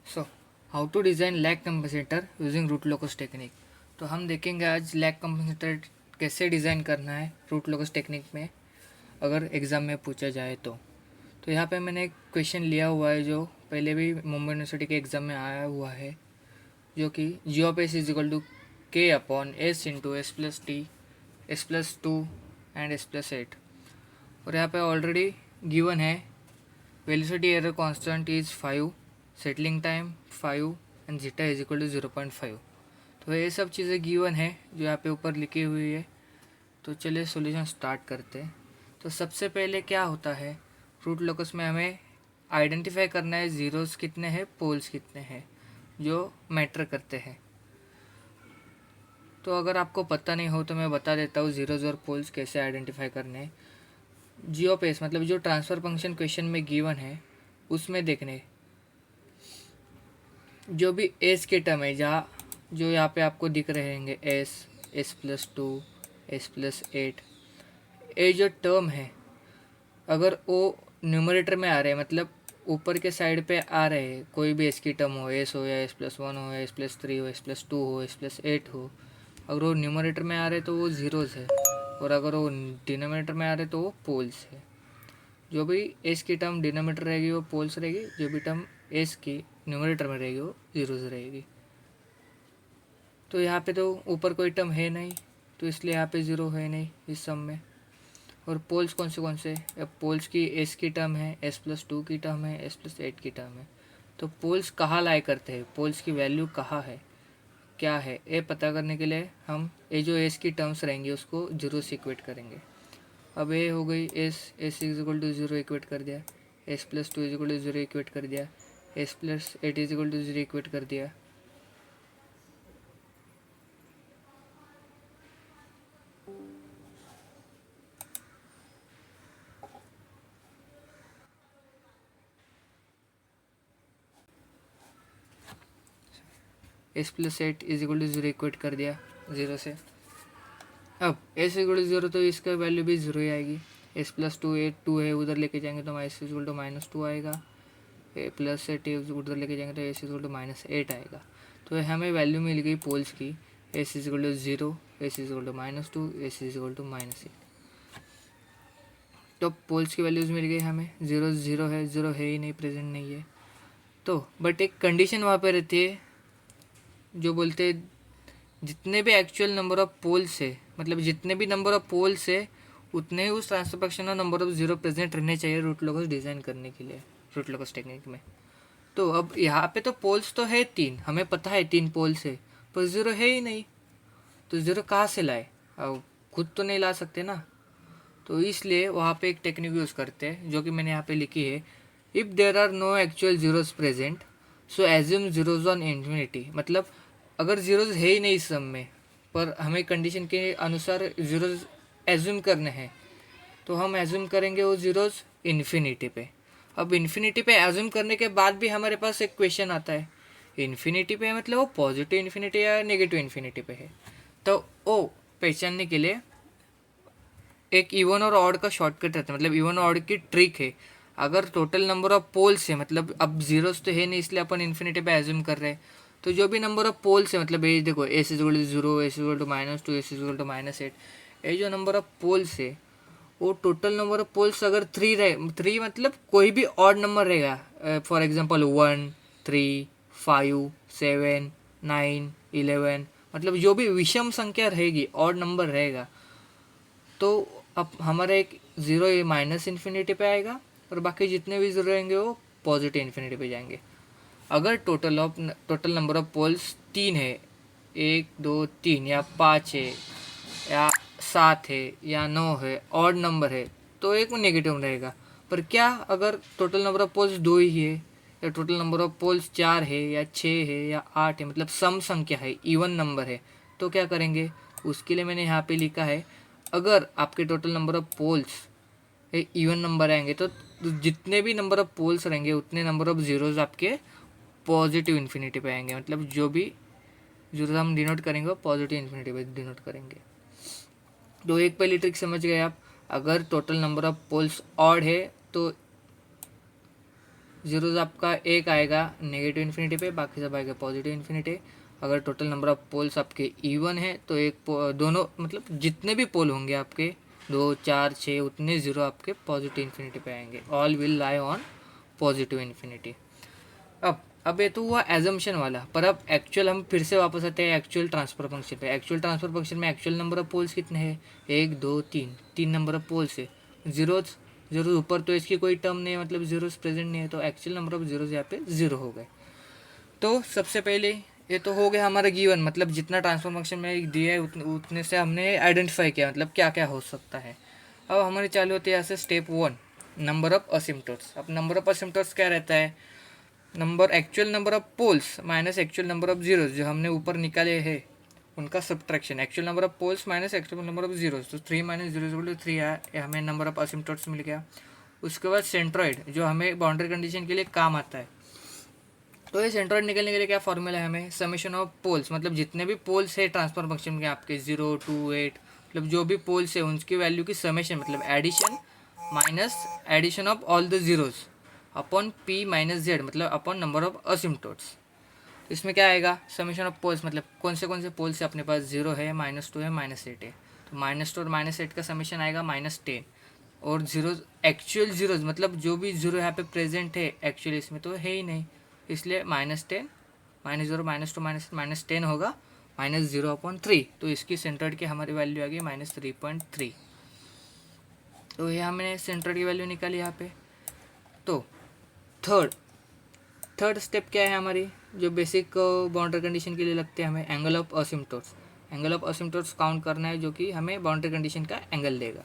So how to design lag compensator using root locus technique. तो हम देखेंगे आज लैग कंपनसेटर कैसे डिज़ाइन करना है रूट लोकस टेक्निक में, अगर एग्ज़ाम में पूछा जाए तो यहाँ पे मैंने एक क्वेश्चन लिया हुआ है जो पहले भी मुंबई यूनिवर्सिटी के एग्ज़ाम में आया हुआ है, जो कि G of S is equal to K upon S into S plus T, S plus two and S plus eight. और यहाँ पे ऑलरेडी गिवन है velocity error constant is 5, settling time 5 and zeta is equal to 0.5। तो ये सब चीज़ें given है जो यहाँ पे ऊपर लिखी हुई है। तो चलिए सॉल्यूशन स्टार्ट करते हैं। तो सबसे पहले क्या होता है, रूट लोकस में हमें आइडेंटिफाई करना है ज़ीरोस कितने हैं, पोल्स कितने हैं जो मैटर करते हैं। तो अगर आपको पता नहीं हो तो मैं बता देता हूँ ज़ीरोज़ और पोल्स कैसे आइडेंटिफाई करने हैं। जी ऑफ एस मतलब जो ट्रांसफ़र फंक्शन क्वेश्चन में गिवन है उसमें देखने जो भी एस के टर्म है, जहाँ जो यहाँ पे आपको दिख रहे होंगे s, s plus two, s plus eight, ये जो टर्म है अगर वो न्यूमरेटर में आ रहे हैं, मतलब ऊपर के साइड पे आ रहे हैं, कोई भी एस की टर्म हो, एस हो या एस प्लस वन हो, एस प्लस थ्री हो, एस प्लस टू हो, एस प्लस एट हो, अगर वो न्यूमरेटर में आ रहे तो वो ज़ीरोज़ है, और अगर वो डिनोमिनेटर में आ रहे तो वो पोल्स है। जो भी एस की टर्म डिनोमिनेटर रहेगी वो पोल्स रहेगी, जो भी टर्म एस की न्यूमरेटर में रहेगी वो ज़ीरोज़ रहेगी। तो यहाँ पे तो ऊपर कोई टर्म है नहीं, तो इसलिए यहाँ पे ज़ीरो है नहीं इस सम में। और पोल्स कौन से, अब पोल्स की एस की टर्म है, एस प्लस टू की टर्म है, एस प्लस एट की टर्म है। तो पोल्स कहाँ लाई करते हैं, पोल्स की वैल्यू कहाँ है, क्या है, ये पता करने के लिए हम ये जो एस की टर्म्स रहेंगी उसको जीरो से इक्वेट करेंगे। अब ये हो गई s is equal to zero equate कर दिया, s plus two is equal to zero equate कर दिया, s plus eight is equal to zero equate कर दिया। S plus eight is equal to zero equate कर दिया ज़ीरो से। अब एस इक्वल टू ज़ीरो तो इसका वैल्यू भी ज़ीरो ही आएगी। S plus two eight two है, उधर लेके जाएंगे तो s equal to minus two आएगा। ए प्लस एट उधर लेके जाएंगे तो s equal to minus eight आएगा। तो हमें वैल्यू मिल गई पोल्स की, s is equal to zero, s is equal to minus two, s is equal to minus eight. तो पोल्स की वैल्यूज़ मिल गई हमें, ज़ीरो ज़ीरो है, ज़ीरो है ही नहीं, प्रेजेंट नहीं है। तो बट एक कंडीशन वहाँ पे रहती है जो बोलते हैं जितने भी एक्चुअल नंबर ऑफ पोल्स है, मतलब जितने भी नंबर ऑफ पोल्स है उतने ही उस ट्रांसफर फंक्शन में नंबर ऑफ ज़ीरो प्रेजेंट रहने चाहिए रूट लोकस डिज़ाइन करने के लिए, रूट लोकस टेक्निक में। तो अब यहाँ पे तो पोल्स तो है तीन, हमें पता है तीन पोल्स है, पर ज़ीरो है ही नहीं, तो ज़ीरो कहाँ से लाए, अब खुद तो नहीं ला सकते ना। तो इसलिए वहाँ पे एक टेक्निक यूज़ करते हैं जो कि मैंने यहाँ पे लिखी है, if there are no actual zeros present so assume zeros on infinity. मतलब अगर ज़ीरोज़ है ही नहीं इस सम में, पर हमें कंडीशन के अनुसार ज़ीरोज़ एज्यूम करने हैं, तो हम एज्यूम करेंगे वो ज़ीरोज़ इन्फिनिटी पे। अब इन्फिनिटी पे एज्यूम करने के बाद भी हमारे पास एक क्वेश्चन आता है, इन्फिनिटी पे मतलब वो पॉजिटिव इन्फिनिटी या नेगेटिव इन्फिनिटी पे है। तो वो पहचानने के लिए एक इवन और ऑड का शॉर्टकट रहता है, मतलब इवन और ऑड की ट्रिक है। अगर टोटल नंबर ऑफ पोल्स है, मतलब अब जीरोस तो है नहीं इसलिए अपन इन्फिनिटी पे एज्यूम कर रहे हैं, तो जो भी नंबर ऑफ पोल्स है, मतलब ये देखो s is equal to zero, s is equal to minus two, s is equal to minus eight, ये जो नंबर ऑफ पोल्स है वो टोटल नंबर ऑफ पोल्स अगर थ्री रहे, थ्री मतलब कोई भी ऑड नंबर रहेगा, फॉर एग्जांपल 1, 3, 5, 7, 9, 11, मतलब जो भी विषम संख्या रहेगी, ऑड नंबर रहेगा, तो अब हमारा एक ज़ीरो ये माइनस इन्फिनिटी पे आएगा और बाकी जितने भी ज़ीरो रहेंगे वो पॉजिटिव इन्फिनिटी पे जाएंगे। अगर टोटल नंबर ऑफ पोल्स तीन है, एक दो तीन या पाँच है या सात है या नौ है, ऑड नंबर है, तो एक नेगेटिव रहेगा। पर क्या अगर टोटल नंबर ऑफ पोल्स दो ही है, या टोटल नंबर ऑफ पोल्स चार है या छः है या आठ है, मतलब सम संख्या है, इवन नंबर है, तो क्या करेंगे, उसके लिए मैंने यहाँ पे लिखा है, अगर आपके total number of poles even number आएंगे तो जितने भी नंबर ऑफ पोल्स रहेंगे उतने नंबर ऑफ जीरोज आपके पॉजिटिव इन्फिनिटी पे आएंगे, मतलब जो भी जीरोज हम डिनोट करेंगे वो पॉजिटिव इन्फिनिटी पे डिनोट करेंगे। तो एक पहली ट्रिक समझ गए आप, अगर total number of poles odd है तो जीरोज आपका एक आएगा नेगेटिव इन्फिनिटी पे, बाकी सब आएगा पॉजिटिव इन्फिनिटी। अगर टोटल नंबर ऑफ पोल्स आपके इवन है तो दोनों मतलब जितने भी पोल होंगे आपके 2 4 6 उतने जीरो आपके पॉजिटिव इन्फिनिटी पे आएंगे। All will lie on positive infinity. अब ये तो हुआ एजम्पशन वाला, पर अब एक्चुअल हम फिर से वापस आते हैं एक्चुअल ट्रांसफर फंक्शन पे। एक्चुअल ट्रांसफर फंक्शन में एक्चुअल नंबर ऑफ पोल्स कितने हैं? 1 2 3, 3 नंबर ऑफ पोल्स है। जीरोज जीरोज ऊपर तो इसकी कोई टर्म नहीं है, मतलब जीरोज प्रेजेंट नहीं है, तो एक्चुअल नंबर ऑफ जीरोज यहाँ पे जीरो हो गए। तो सबसे पहले ये तो हो गया हमारा गिवन, मतलब जितना ट्रांसफर फंक्शन में दिया है उतने से हमने आइडेंटिफाई किया मतलब क्या क्या हो सकता है। अब हमारी चालू होती है यहाँ से स्टेप 1, नंबर ऑफ असिम्प्टोट्स। अब नंबर ऑफ असिम्प्टोट्स क्या रहता है? Actual number of poles minus actual number of zeros जो हमने ऊपर निकाले हैं उनका subtraction. Actual number of poles minus actual number of zeros, तो 3 माइनस जीरो 3 आया, हमें नंबर ऑफ असिम्प्टोट्स मिल गया। उसके बाद सेंट्रॉइड जो हमें बाउंड्री कंडीशन के लिए काम आता है। तो ये सेंट्रॉइड निकलने के लिए क्या फॉर्मूला है? हमें समेशन ऑफ पोल्स, मतलब जितने भी पोल्स है ट्रांसफर फंक्शन के आपके 0 2 8, मतलब जो भी पोल्स है उनकी वैल्यू की समेशन, मतलब addition minus addition of all the zeros upon P minus Z, मतलब अपॉन नंबर ऑफ असिम्प्टोट्स। इसमें क्या आएगा? समेशन ऑफ पोल्स, मतलब कौन से पोल्स है अपने पास? 0 है, -2 है, -8 है, तो -2 और -8 का समेशन आएगा -10। और जीरोज एक्चुअल जीरोज मतलब जो भी जीरो यहाँ पे प्रेजेंट है एक्चुअली इसमें तो है ही नहीं, इसलिए -10 -0 -2 -10 होगा -0/3। तो इसकी सेंट्रोइड की हमारी वैल्यू आ गई -3.3। तो ये हमने सेंट्रोइड की वैल्यू निकाली यहाँ पे। तो थर्ड स्टेप क्या है हमारी, जो बेसिक बाउंड्री कंडीशन के लिए लगते हैं हमें? Angle of asymptotes. Angle of asymptotes count करना है जो कि हमें बाउंड्री कंडीशन का एंगल देगा।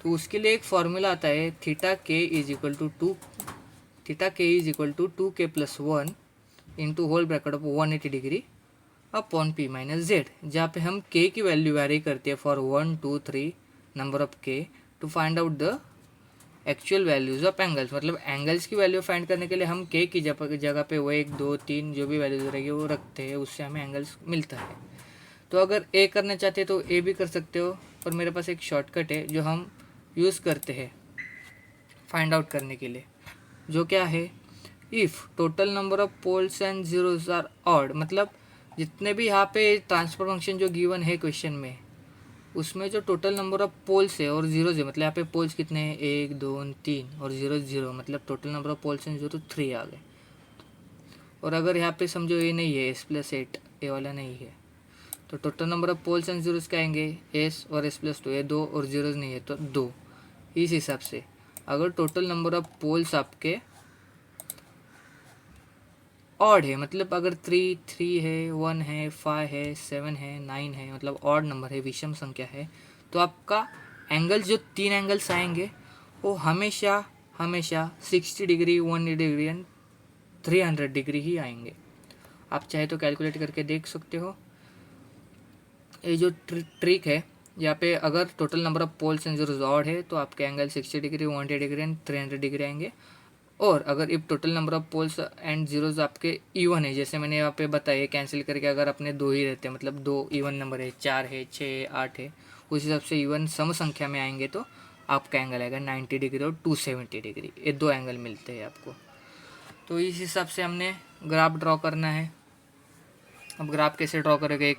तो उसके लिए एक फॉर्मूला आता है theta k is equal to 2k+1 into whole bracket of 180 degree upon P minus Z, जहाँ पे हम के की वैल्यू वेरी करते हैं for 1 2 3 number of k to find out the actual values of angles. मतलब angles की value find करने के लिए हम के की जगह पे वो 1 2 3 जो भी वैल्यूज रहेगी वो रखते हैं, उससे हमें एंगल्स मिलता है। तो अगर ए करना चाहते हैं तो ए भी कर सकते हो, और मेरे पास एक शॉर्टकट है जो हम यूज़ करते हैं फाइंड आउट करने के लिए, जो क्या है? If total number of poles and zeros are odd, मतलब जितने भी यहाँ पे ट्रांसफर फंक्शन जो गिवन है क्वेश्चन में उसमें जो टोटल नंबर ऑफ पोल्स है और जीरोज है, मतलब यहाँ पे पोल्स कितने हैं? 1 2 3 और जीरो 0, मतलब total number of poles and zero 3 आ गए। और अगर यहाँ पे समझो ये नहीं है s+8, ए वाला नहीं है, तो total number of poles and zeros क्या आएंगे? s और s+2, ये 2 और जीरोज नहीं है तो 2। इस हिसाब से अगर टोटल नंबर ऑफ पोल्स आपके ऑड है, मतलब अगर 3 है, 1 है, 5 है, 7 है, 9 है, मतलब ऑड नंबर है, विषम संख्या है, तो आपका एंगल्स जो 3 एंगल्स आएंगे वो हमेशा 60 डिग्री, 180 डिग्री एंड 300 डिग्री ही आएंगे। आप चाहे तो कैलकुलेट करके देख सकते हो। ये जो ट्रिक है यहाँ पे, अगर total number of poles and zeros odd है तो आपके angle 60 degree, 180 degree and 300 degree आएंगे। और अगर if total number of poles and zeros आपके इवन है, जैसे मैंने यहाँ पे बताया कैंसिल करके अगर अपने 2 ही रहते हैं, मतलब 2 इवन नंबर है, 4 है, 6 है, 8 है, उस हिसाब से इवन सम संख्या में आएंगे तो आपका एंगल आएगा 90 डिग्री और 270 डिग्री। ये 2 एंगल मिलते हैं आपको। तो इस हिसाब से हमने ग्राफ ड्रॉ करना है। अब ग्राफ कैसे ड्रॉ करेंगे? एक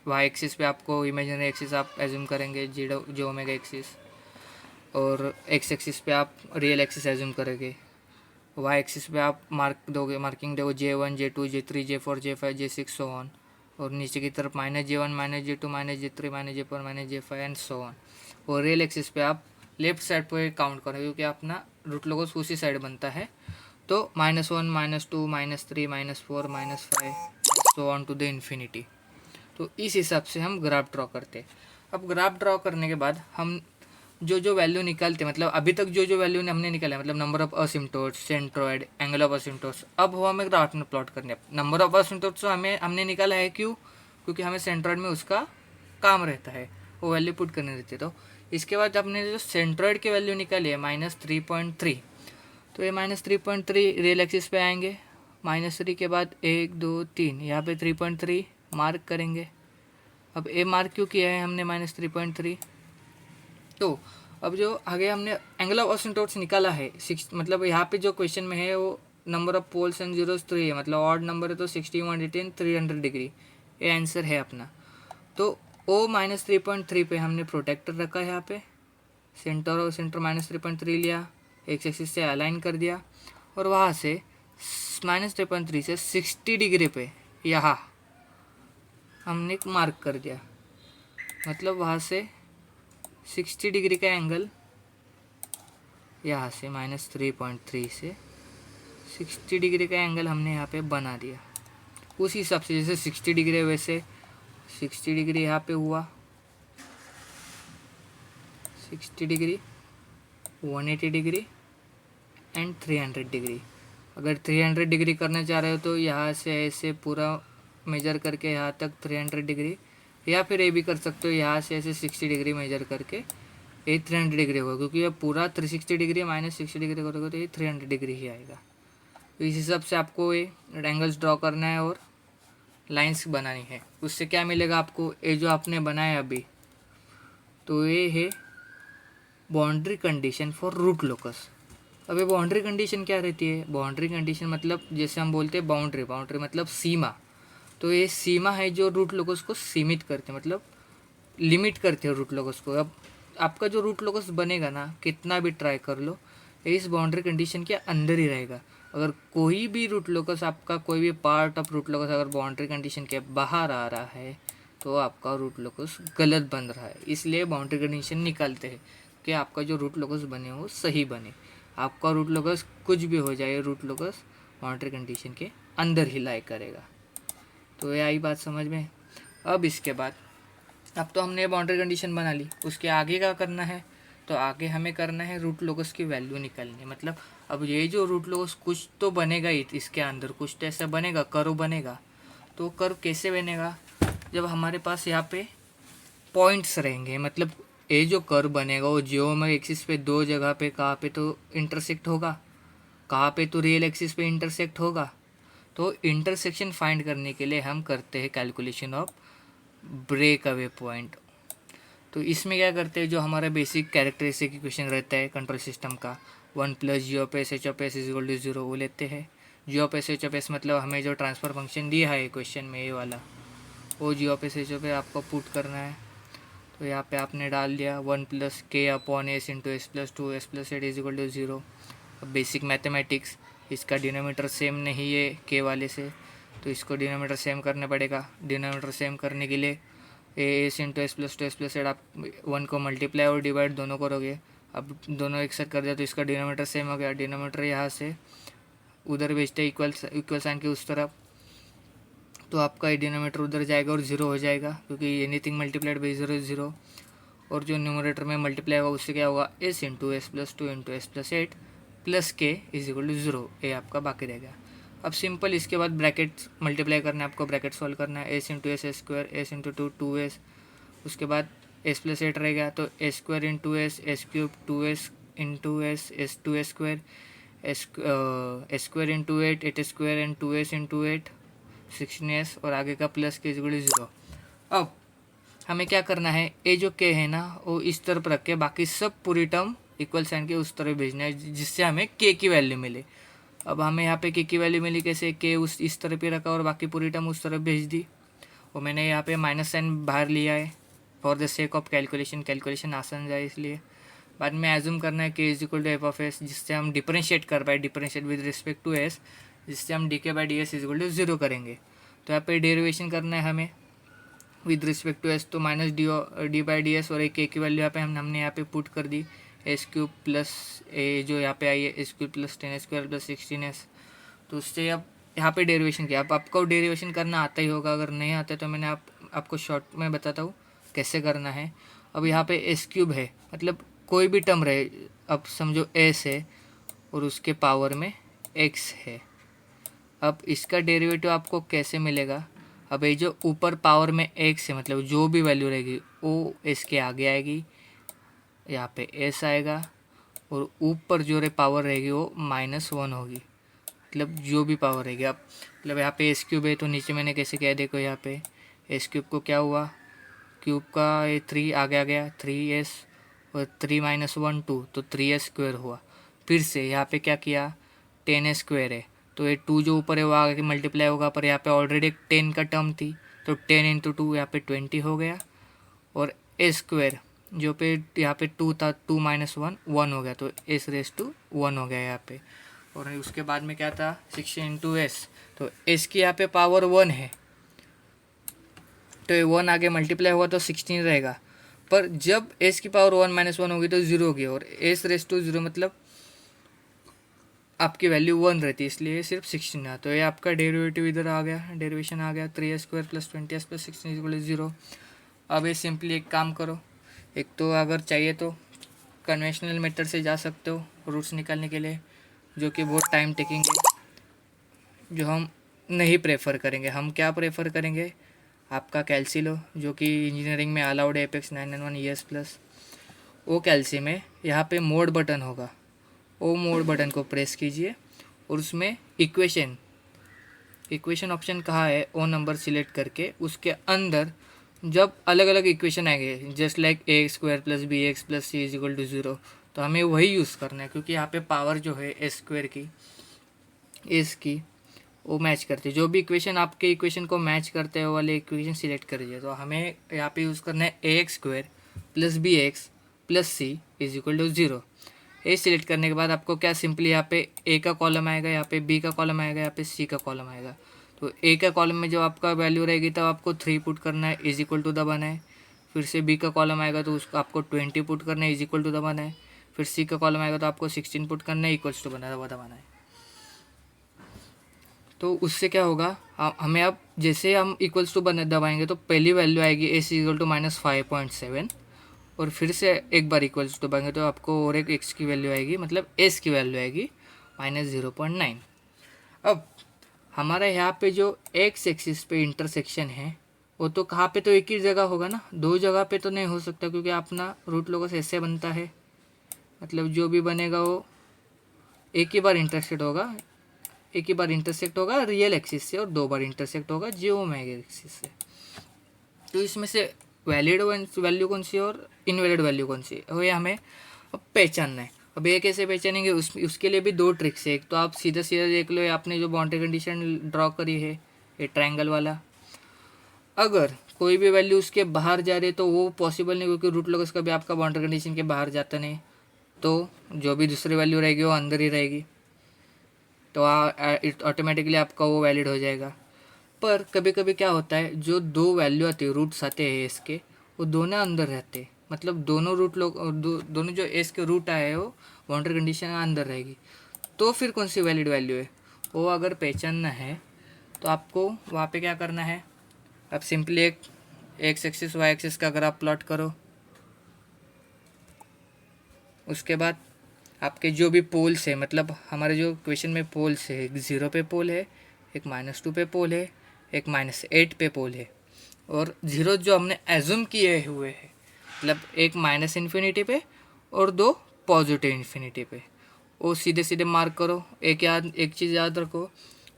वाई एक्सिस पे आपको इमेजिनरी एक्सिस आप एज्यूम करेंगे जो ओमेगा एक्सिस, और एक्स एक्सिस पे आप रियल एक्सिस एज्यूम करेंगे। वाई एक्सिस पे आप मार्किंग दोगे J1 J2 J3 J4 J5 J6 so on, और नीचे की तरफ -J1 -J2 -J3 -J4 -J5 and so on. और रियल एक्सिस पे आप लेफ्ट साइड पे काउंट करोगे क्योंकि अपना रूट लोगोस उसी साइड बनता है, तो -1 -2 -3 -4 -5 so on to the infinity. तो इस हिसाब से हम ग्राफ ड्रॉ करते हैं। अब ग्राफ ड्रॉ करने के बाद हम जो वैल्यू निकालते हैं, मतलब अभी तक जो वैल्यू हमने निकाला है, मतलब number of asymptotes, centroid, angle of asymptotes, अब वो हमें ग्राफ में प्लॉट करने हैं। नंबर ऑफ असिम्प्टोट्स हमने निकाला है, क्यों? क्योंकि हमें सेंट्रोइड में उसका काम रहता है, वो वैल्यू पुट करनी रहती है। तो इसके बाद हमने जो सेंट्रोइड की वैल्यू निकाली है -3.3, तो ये -3.3 रियल एक्सिस पे आएंगे। -3 के बाद 1 2 3, यहाँ पे 3.3 मार्क करेंगे। अब ए मार्क क्यों किया है हमने -3.3? तो अब जो आगे हमने एंगल ऑफ असिम्प्टोट्स निकाला है 6, मतलब यहाँ पे जो क्वेश्चन में है वो number of poles and zeros 3 है, मतलब ऑड नंबर है तो 60, 180 300 डिग्री, ये आंसर है अपना। तो O माइनस 3.3 पे हमने प्रोटेक्टर रखा है यहाँ पे, सेंटर और सेंटर माइनस 3.3 लिया, एक्स एक्सिस से अलाइन कर दिया, और वहाँ से माइनस 3.3 से 60 डिग्री पे यहाँ हमने एक मार्क कर दिया, मतलब वहाँ से 60 डिग्री का एंगल यहाँ से माइनस 3.3 से 60 डिग्री का एंगल हमने यहाँ पे बना दिया। उस हिसाब से जैसे 60 डिग्री है वैसे 60 डिग्री यहाँ पे हुआ, 60 डिग्री, 180 डिग्री एंड 300 डिग्री। अगर 300 डिग्री करना चाह रहे हो तो यहाँ से ऐसे पूरा मेजर करके यहाँ तक 300 डिग्री, या फिर ये भी कर सकते हो यहाँ से ऐसे 60 डिग्री मेजर करके ये 300 डिग्री होगा, क्योंकि ये पूरा 360 डिग्री माइनस 60 डिग्री करोगे तो ये 300 डिग्री ही आएगा। तो इस हिसाब से आपको ये एंगल्स ड्रॉ करना है और लाइंस बनानी है। उससे क्या मिलेगा आपको, ये जो आपने बनाया अभी, तो ये है boundary condition for root locus. अब ये बाउंड्री कंडीशन क्या रहती है, बाउंड्री कंडीशन मतलब जैसे हम बोलते हैं बाउंड्री, बाउंड्री मतलब सीमा, तो ये सीमा है जो रूट लोकस को सीमित करते हैं, मतलब लिमिट करते हैं रूट लोकस को। अब आपका जो रूट लोकस बनेगा ना, कितना भी ट्राई कर लो, इस बाउंड्री कंडीशन के अंदर ही रहेगा। अगर कोई भी रूट लोकस, आपका कोई भी पार्ट ऑफ रूट लोकस अगर बाउंड्री कंडीशन के बाहर आ रहा है तो आपका रूट लोकस गलत बन रहा है। इसलिए बाउंड्री कंडीशन निकालते हैं कि आपका जो रूट लोकस बने वो सही बने। आपका रूट लोकस कुछ भी हो जाए, रूट लोकस बाउंड्री कंडीशन के अंदर ही लाई करेगा। तो ये आई बात समझ में। अब इसके बाद अब तो हमने बाउंड्री कंडीशन बना ली, उसके आगे क्या करना है, तो आगे हमें करना है रूट लोकस की वैल्यू निकालनी। मतलब अब ये जो रूट लोकस कुछ तो बनेगा ही, इसके अंदर कुछ तो ऐसा बनेगा, कर्व बनेगा। तो कर्व कैसे बनेगा, जब हमारे पास यहाँ पे पॉइंट्स रहेंगे, मतलब ये जो कर्व बनेगा वो जियोमेट्रिक एक्सिस पे दो जगह पे कहाँ पे तो इंटरसेक्ट होगा, कहाँ पे तो रियल एक्सिस पे इंटरसेक्ट होगा। तो इंटरसेक्शन फाइंड करने के लिए हम करते हैं calculation of break away point. तो इसमें क्या करते हैं, जो हमारा बेसिक कैरेक्टरिस्टिक इक्वेशन रहता है कंट्रोल सिस्टम का, 1 plus G of S H of S is equal to 0, वो लेते हैं। G of S H of S मतलब हमें जो ट्रांसफर फंक्शन दिया है क्वेश्चन में ये वाला, वो जी ऑफ एस एच ऑफ आपको पुट करना है। तो यहाँ पे आपने डाल दिया 1 plus K upon S into S plus 2 s plus eight is equal to 0। अब बेसिक मैथमेटिक्स, इसका डिनोमीटर सेम नहीं है के वाले से, तो इसको डिनोमीटर सेम करना पड़ेगा। डिनोमीटर सेम करने के लिए s into S plus 2 s plus eight, आप 1 को मल्टीप्लाई और डिवाइड दोनों करोगे। अब दोनों एक साथ कर दिया तो इसका डिनोमीटर सेम हो गया। डिनोमीटर यहाँ से उधर भेजते इक्वल साइन के उस तरफ, तो आपका ये डिनोमीटर उधर जाएगा और 0 हो जाएगा, क्योंकि एनीथिंग मल्टीप्लाइड बाई 0 इज 0। और जो न्यूमरेटर में मल्टीप्लाई होगा उससे क्या होगा, S into S plus 2 into S plus 8 plus के इज इक्वल टू 0, ये आपका बाकी रहेगा। अब सिंपल इसके बाद ब्रैकेट मल्टीप्लाई करना है आपको, ब्रैकेट सॉल्व करना है, S into S square, S into 2 2s, उसके बाद एस प्लस 8 रहेगा तो S square into S cube 2s into S 2s square, S square into 8 square and 2s into 8 16s, और आगे का प्लस के इज इक्वल टू 0। अब हमें क्या करना है, ए जो के है ना वो इस तरफ रख के बाकी सब पूरी टर्म इक्वल साइन के उस तरफ भेजना है, जिससे हमें के की वैल्यू मिले। अब हमें यहाँ पे के की वैल्यू मिली कैसे, के उस इस तरफ ही रखा और बाकी पूरी टर्म उस तरफ भेज दी। और मैंने यहाँ पे माइनस साइन बाहर लिया है for the sake of calculation आसान जाए इसलिए। बाद में एज्यूम करना है K is equal to f of s, जिससे हम डिफरेंशिएट कर पाए, differentiate with respect to s, जिससे हम d K by d s is equal to 0 करेंगे। तो यहाँ पे डेरिवेशन करना है हमें विद रिस्पेक्ट टू एस, तो minus d by d s, और एक के की वैल्यू यहाँ पे हमने यहाँ पे पुट कर दी, एस क्यूब प्लस ए जो यहाँ पे आई है S cube plus 10 square plus 16s। तो उससे अब यहाँ पे डेरिवेशन किया। अब आपको डेरिवेशन करना आता ही होगा, अगर नहीं आता तो मैंने आपको शॉर्ट में बताता हूँ कैसे करना है। अब यहाँ पे एस क्यूब है, मतलब कोई भी टर्म रहे, अब समझो एस है और उसके पावर में एक्स है। अब इसका डेरिवेटिव आपको कैसे मिलेगा, अब ये जो ऊपर पावर में एक्स है मतलब जो भी वैल्यू रहेगी वो एस के आगे आएगी, यहाँ पे एस आएगा, और ऊपर जो पावर रहेगी वो -1 होगी, मतलब जो भी पावर रहेगी। अब मतलब यहाँ पे एस क्यूब है तो नीचे मैंने कैसे किया, देखो यहाँ पे एस क्यूब को क्या हुआ, क्यूब का ये 3 आगे आ गया 3s, और 3 - 1 2, तो 3s स्क्वायर हुआ। फिर से यहाँ पे क्या किया, 10s स्क्वायर है, तो ये 2 जो ऊपर है वो आगे मल्टीप्लाई होगा, पर यहाँ पे ऑलरेडी एक 10 का टर्म थी, तो 10 × 2 यहाँ पे 20 हो गया। और ए स्क्वायर जो पे यहाँ पे 2 था, 2 - 1 1 हो गया, तो s⁻1 हो गया यहाँ पे। और उसके बाद में क्या था, 16 × s, तो s की यहाँ पे पावर 1 है, तो ये 1 आगे मल्टीप्लाई हुआ तो 16 रहेगा। पर जब s की पावर 1 - 1 होगी तो 0 होगी, और s⁻0 मतलब आपकी वैल्यू 1 रहती है, इसलिए सिर्फ 16 है। तो ये आपका डेरिवेटिव इधर आ गया, डेरिवेशन आ गया, 3s² + 20s + 16 = 0। अब ये सिंपली एक काम करो, एक तो अगर चाहिए तो कन्वेंशनल मेथड से जा सकते हो रूट्स निकालने के लिए, जो कि बहुत टाइम टेकिंग है, जो हम नहीं प्रेफर करेंगे। हम क्या प्रेफर करेंगे, आपका कैल्सी लो, जो कि इंजीनियरिंग में अलाउड है, एपेक्स 991 ES+। वो कैल्सी में यहाँ पे मोड बटन होगा, वो मोड बटन को प्रेस कीजिए और उसमें इक्वेशन ऑप्शन कहाँ है, वो नंबर सिलेक्ट करके उसके अंदर जब अलग अलग इक्वेशन आएंगे, just like ax² + bx + c = 0, तो हमें वही यूज़ करना है, क्योंकि यहाँ पे पावर जो है s² की, इसकी वो मैच करते हैं। जो भी इक्वेशन आपके इक्वेशन को मैच करते हैं वाले इक्वेशन सिलेक्ट करिए। तो हमें यहाँ पे यूज़ करना है ax² + bx + c = 0। ये सिलेक्ट करने के बाद आपको क्या, सिंपली यहाँ पे ए का कॉलम आएगा, यहाँ पे बी का कॉलम आएगा, यहाँ पे सी का कॉलम आएगा। तो ए का कॉलम में जो आपका वैल्यू रहेगी तब आपको 3 पुट करना है, = दबाना है। फिर से बी का कॉलम आएगा तो उसको आपको 20 पुट करना है, = दबाना है। फिर सी का कॉलम आएगा तो आपको 16 पुट करना है, = दबाना है। तो उससे क्या होगा, हमें अब जैसे हम = दबाएंगे तो पहली वैल्यू आएगी s = -5.7, और फिर से एक बार = दबाएंगे तो आपको और एक x की वैल्यू आएगी, मतलब s की वैल्यू आएगी -0.9। अब हमारा यहाँ पे जो x एक्सिस पे इंटरसेक्शन है वो तो कहाँ पे, तो एक ही जगह होगा ना, दो जगह पे तो नहीं हो सकता, क्योंकि अपना रूट लोगस ऐसे बनता है, मतलब जो भी बनेगा वो एक ही बार इंटरसेक्ट होगा रियल एक्सिस से, और 2 बार इंटरसेक्ट होगा जियोमेट्रिक एक्सिस से। तो इसमें से वैलिड वैल्यू कौन सी और इनवैलिड वैल्यू कौन सी है, ये हमें अब पहचानना है। अब ये कैसे पहचानेंगे, उसके लिए भी 2 ट्रिक्स है। एक तो आप सीधा सीधा देख लो, आपने जो बाउंड्री कंडीशन ड्रॉ करी है, ये ट्रायंगल वाला, अगर कोई भी वैल्यू उसके बाहर जा रही है तो वो पॉसिबल नहीं, क्योंकि रूट लोगस कभी आपका बाउंड्री कंडीशन के बाहर जाता नहीं, तो जो भी दूसरी वैल्यू रहेगी वो अंदर ही रहेगी, तो ऑटोमेटिकली आपका वो वैलिड हो जाएगा। पर कभी कभी क्या होता है, जो 2 वैल्यू आती है, रूट्स आते हैं इसके, वो दोनों अंदर रहते हैं, मतलब दोनों रूट लोग दोनों जो एस के रूट आए वो बाउंड्री कंडीशन अंदर रहेगी। तो फिर कौन सी वैलिड वैल्यू है वो अगर पहचानना है तो आपको वहाँ पे क्या करना है, अब सिंपली एक एक्स एक्सिस वाई एक्सिस का अगर आप प्लॉट करो, उसके बाद आपके जो भी पोल्स है, मतलब हमारे जो क्वेश्चन में पोल्स है, एक 0 पे पोल है, एक -2 पे पोल है, एक -8 पे पोल है, और 0 जो हमने एज्यूम किए हुए हैं, मतलब एक -∞ पे और 2 पॉजिटिव इन्फिनिटी पे, वो सीधे सीधे मार्क करो। एक चीज़ याद रखो,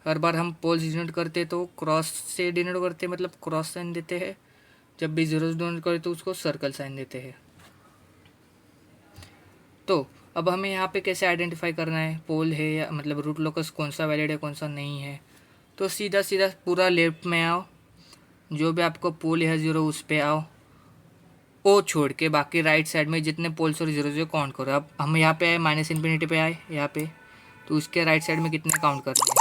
हर बार हम पोल्स डिनोट करते तो क्रॉस से डिनोट करते, मतलब क्रॉस साइन देते हैं। जब भी 0 डिनोट करते तो उसको सर्कल साइन देते हैं। तो अब हमें यहाँ पे कैसे आइडेंटिफाई करना है पोल है या मतलब रूट लोकस कौन सा वैलिड है कौन सा नहीं है। तो सीधा सीधा पूरा लेफ्ट में आओ, जो भी आपको पोल है 0 उस पे आओ, ओ छोड़ के बाकी राइट साइड में जितने पोल्स और 0 काउंट करो। अब हम यहाँ पे आए -∞ पे आए यहाँ पे, तो उसके राइट साइड में कितने काउंट करने हैं,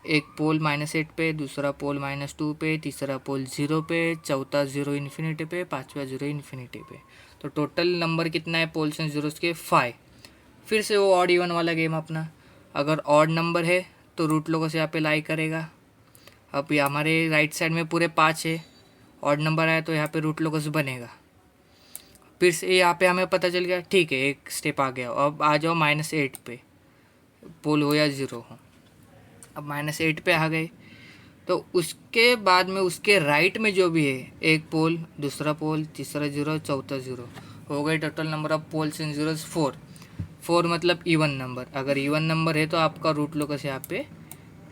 एक पोल -8 पे, दूसरा पोल -2 पे, तीसरा पोल 0 पे, चौथा 0 इन्फिनिटी पे, पांचवा 0 इन्फिनिटी पे। तो टोटल नंबर कितना है पोल्स एंड जीरोस के 5। फिर से वो ऑड इवन वाला गेम अपना, अगर ऑड नंबर है तो रूट लोगों से यहाँ पे लाई करेगा। अब ये हमारे राइट साइड में पूरे 5 है, ऑड नंबर आया तो यहाँ पे रूट लोगस बनेगा। फिर से यहाँ पे हमें पता चल गया, ठीक है एक स्टेप आ गया। अब आ जाओ -8 पे, पोल हो या 0 हो। अब -8 पे आ गए, तो उसके बाद में उसके राइट में जो भी है, एक पोल, दूसरा पोल, तीसरा 0, चौथा 0, हो गए total number of poles and zeros 4 मतलब इवन नंबर। अगर इवन नंबर है तो आपका रूट लोकस यहाँ पे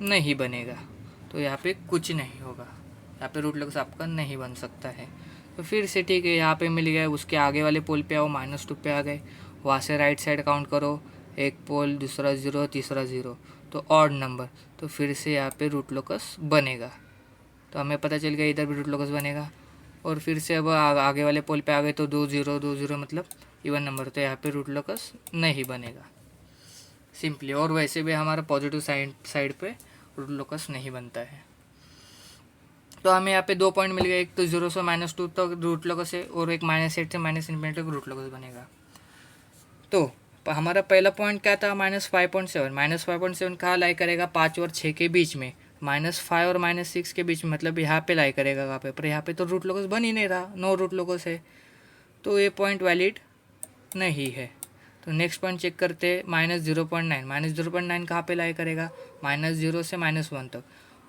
नहीं बनेगा, तो यहाँ पे कुछ नहीं होगा, यहाँ पे रूट लोकस आपका नहीं बन सकता है। तो फिर से ठीक है, यहाँ पे मिल गया, उसके आगे वाले पोल पे आओ, -2 पे आ गए, वहाँ से राइट साइड काउंट करो, एक पोल, दूसरा 0, तीसरा 0, तो ऑड नंबर, तो फिर से यहाँ पे रूट लोकस बनेगा। तो हमें पता चल गया इधर भी रूट लोकस बनेगा। और फिर से अब आगे वाले पोल पे आ गए तो 2 0 2 0 मतलब इवन नंबर, तो यहाँ पे रूट लोकस नहीं बनेगा सिंपली। और वैसे भी हमारा पॉजिटिव साइड पे रूट लोकस नहीं बनता है। तो हमें यहाँ पे 2 पॉइंट मिल गए, एक तो 0 से -2 तक रूट लोकस है और एक -8 से -∞ तक रूट लोकस बनेगा। तो हमारा पहला पॉइंट क्या था, -5.7। -5.7 कहाँ लाई करेगा, 5 और 6 के बीच में, -5 और -6 के बीच में, मतलब यहाँ पे लाई करेगा कहाँ पे, पर यहाँ पे तो रूट लोकस बन ही नहीं रहा, नो रूट लोकस है, तो ये पॉइंट वैलिड नहीं है। तो नेक्स्ट पॉइंट चेक करते हैं, -0.9। -0.9 कहाँ पे लाई करेगा, -0 से -1 तक।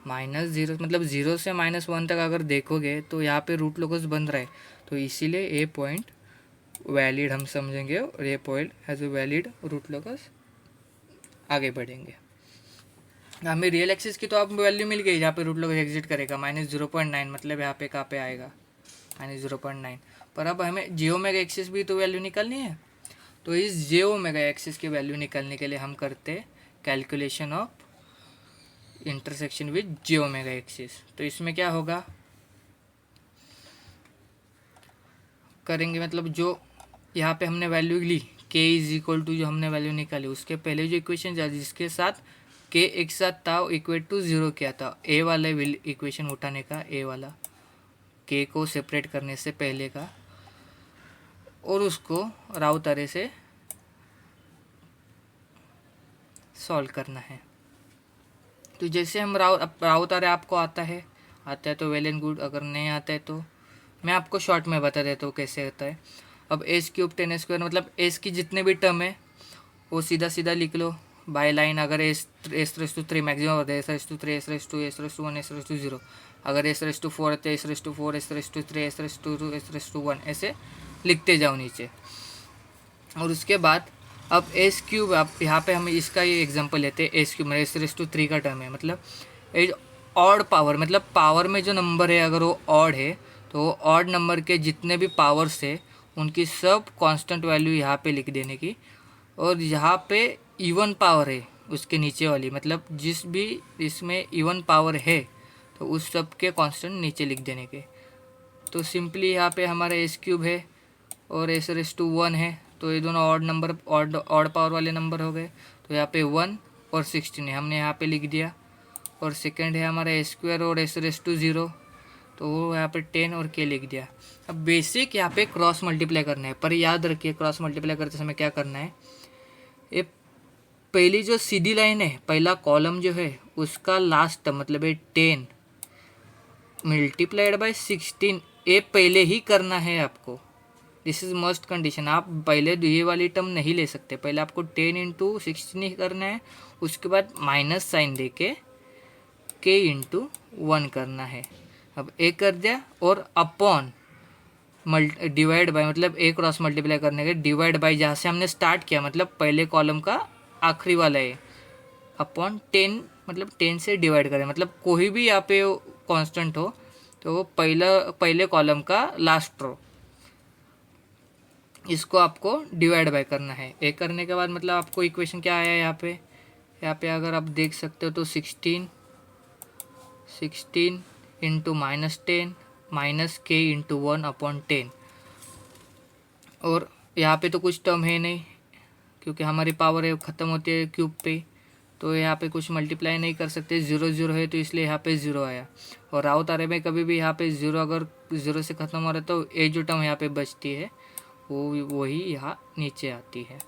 -0 मतलब 0 से -1 तक अगर देखोगे तो यहाँ पे रूट लोकस बन रहा है, तो इसीलिए ये पॉइंट वैलिड हम समझेंगे और ये point as a valid root locus आगे बढ़ेंगे। हमें रियल एक्सिस की तो अब वैल्यू मिल गई, जहाँ पे रूट लोकस एग्जिट करेगा, -0.9, मतलब यहाँ पे कहाँ पे आएगा, -0.9। पर अब हमें जे ओमेगा एक्सिस भी तो वैल्यू निकालनी है। तो इस जे ओमेगा एक्सिस की वैल्यू निकालने के लिए हम करते calculation of intersection with J omega axis. तो इसमें क्या होगा, करेंगे मतलब जो यहाँ पे हमने वैल्यू ली k = जो हमने वैल्यू निकाली, उसके पहले जो इक्वेशन था जिसके साथ k एक साथ था इक्वेट टू 0 किया था, ए वाला इक्वेशन उठाने का, ए वाला k को सेपरेट करने से पहले का, और उसको राउत अरे से सॉल्व करना है। तो जैसे हम राउत अरे आपको आता है तो वेल एंड गुड, अगर नहीं आता है तो मैं आपको शॉर्ट में बता देता हूँ कैसे होता है। अब s³ 10² मतलब s की जितने भी टर्म है वो सीधा सीधा लिख लो बाय लाइन। अगर s3 मैक्सिमम होता है, s3 s2 s1 s0, अगर s4 होता है s4 s3 s2 s1, ऐसे लिखते जाओ नीचे। और उसके बाद अब s³ आप यहाँ पे हम इसका ये एग्जांपल लेते हैं, s³ में s3 का टर्म है, मतलब ऑड पावर, मतलब पावर में जो नंबर है अगर वो ऑड है तो ऑड नंबर के जितने भी पावर्स है उनकी सब कांस्टेंट वैल्यू यहाँ पे लिख देने की। और यहाँ पे इवन पावर है उसके नीचे वाली, मतलब जिस भी इसमें इवन पावर है तो उस सब के कांस्टेंट नीचे लिख देने के। तो सिंपली यहाँ पे हमारा s³ है और s⁻1 है, तो ये दोनों ऑड नंबर, ऑड पावर वाले नंबर हो गए। तो यहाँ पे 1 और 16 है, हमने यहाँ पे लिख दिया। और सेकंड है हमारा s² और s⁻0, तो वो यहाँ पे 10 और k लिख दिया। अब बेसिक यहाँ पे क्रॉस मल्टीप्लाई करना है, पर याद रखिए क्रॉस मल्टीप्लाई करते समय क्या करना है, ये पहली जो सीधी लाइन है, पहला कॉलम जो है उसका लास्ट मतलब ये 10 मल्टीप्लाइड बाय 16, ये पहले ही करना है आपको। दिस इज मस्ट कंडीशन, आप पहले ये वाली टर्म नहीं ले सकते, पहले आपको 10 × 16 ही करना है, उसके बाद माइनस साइन दे के k × 1 करना है। अब a कर दिया और अपॉन डिवाइड बाय, मतलब a क्रॉस मल्टीप्लाई करने के डिवाइड बाय जहाँ से हमने स्टार्ट किया, मतलब पहले कॉलम का आखिरी वाला है, अपॉन 10 मतलब 10 से डिवाइड करें, मतलब कोई भी यहाँ पे कांस्टेंट हो तो वो पहले कॉलम का लास्ट रो, इसको आपको डिवाइड बाय करना है। ए करने के बाद मतलब आपको इक्वेशन क्या आया यहाँ पे अगर आप देख सकते हो तो 16 × -10 माइनस k × 1/10। और यहाँ पे तो कुछ टर्म है नहीं क्योंकि हमारी पावर है ख़त्म होती है क्यूब पे, तो यहाँ पे कुछ मल्टीप्लाई नहीं कर सकते, 0 0 है तो इसलिए यहाँ पे 0 आया। और राउत अरे में कभी भी यहाँ पे 0 अगर 0 से ख़त्म हो रहा है तो ये जो टर्म यहाँ पे बचती है वही यहाँ नीचे आती है।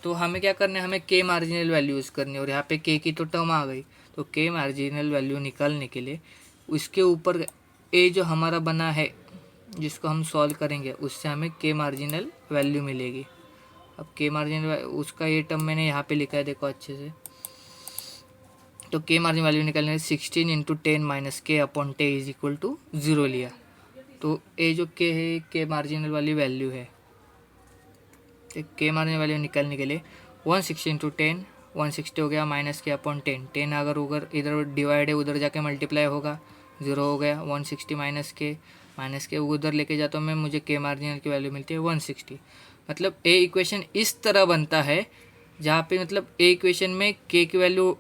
तो हमें क्या करना है, हमें k मार्जिनल वैल्यू यूज़ करनी है, और यहाँ पे k की तो टर्म आ गई, तो k मार्जिनल वैल्यू निकालने के लिए उसके ऊपर a जो हमारा बना है जिसको हम सॉल्व करेंगे उससे हमें k मार्जिनल वैल्यू मिलेगी। अब k मार्जिनल उसका ये टर्म मैंने यहाँ पे लिखा है, देखो अच्छे से। तो k मार्जिन वैल्यू निकालने 16 × 10 - k/10 = 0 लिया, तो ये जो k है k मार्जिनल वाली वैल्यू है। तो k मार्जिनल वैल्यू निकालने के लिए 160 × 10 160 हो गया -k/10, 10 अगर इधर डिवाइड है उधर जाके मल्टीप्लाई होगा, 0 हो गया, 160 - k माइनस के उधर लेके जाता हूँ मैं, मुझे के मार्जिनल की वैल्यू मिलती है 160। मतलब ए इक्वेशन इस तरह बनता है जहाँ पे मतलब ए इक्वेशन में के की वैल्यू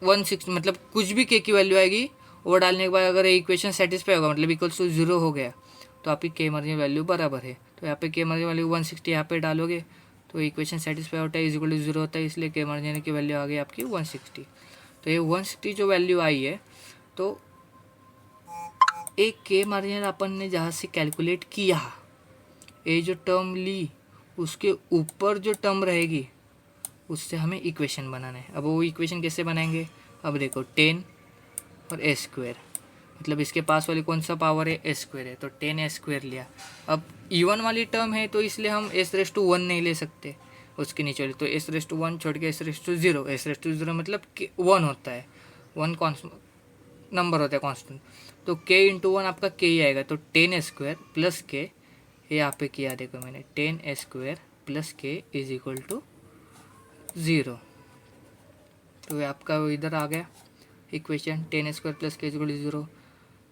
160, मतलब कुछ भी के की वैल्यू आएगी वो डालने के बाद अगर ए इक्वेशन सेटिस्फाई होगा मतलब इक्वल्स टू 0 हो गया तो आपकी के मार्जिन वैल्यू बराबर है। तो यहाँ पे के मार्जिन वैल्यू 160 यहाँ पे डालोगे तो इक्वेशन सेटिस्फाई होता है, इक्वल टू 0 होता है, इसलिए के मार्जिन की वैल्यू आ गई आपकी 160। तो ये 160 जो वैल्यू आई है तो एक के मार्जिन अपन ने जहाँ से कैलकुलेट किया, ये जो टर्म ली उसके ऊपर जो टर्म रहेगी उससे हमें इक्वेशन बनाना है। अब वो इक्वेशन कैसे बनाएंगे, अब देखो 10 और ए स्क्वायर, मतलब इसके पास वाली कौन सा पावर है, ए स्क्वायर है, तो 10 ए स्क्वायर लिया। अब इवन वाली टर्म है तो इसलिए हम s⁻1 नहीं ले सकते उसके नीचे वाली, तो s⁻1 छोड़ के s⁻0, s⁻0 मतलब 1 होता है, 1 नंबर होता है कांस्टेंट, तो k इंटू 1 आपका k ही आएगा। तो 10 ए स्क्वायर प्लस k, ये यहाँ पे किया देखो मैंने, 10 A square plus k is equal to 0। तो ये आपका इधर आ गया equation 10 square plus K equal to 0।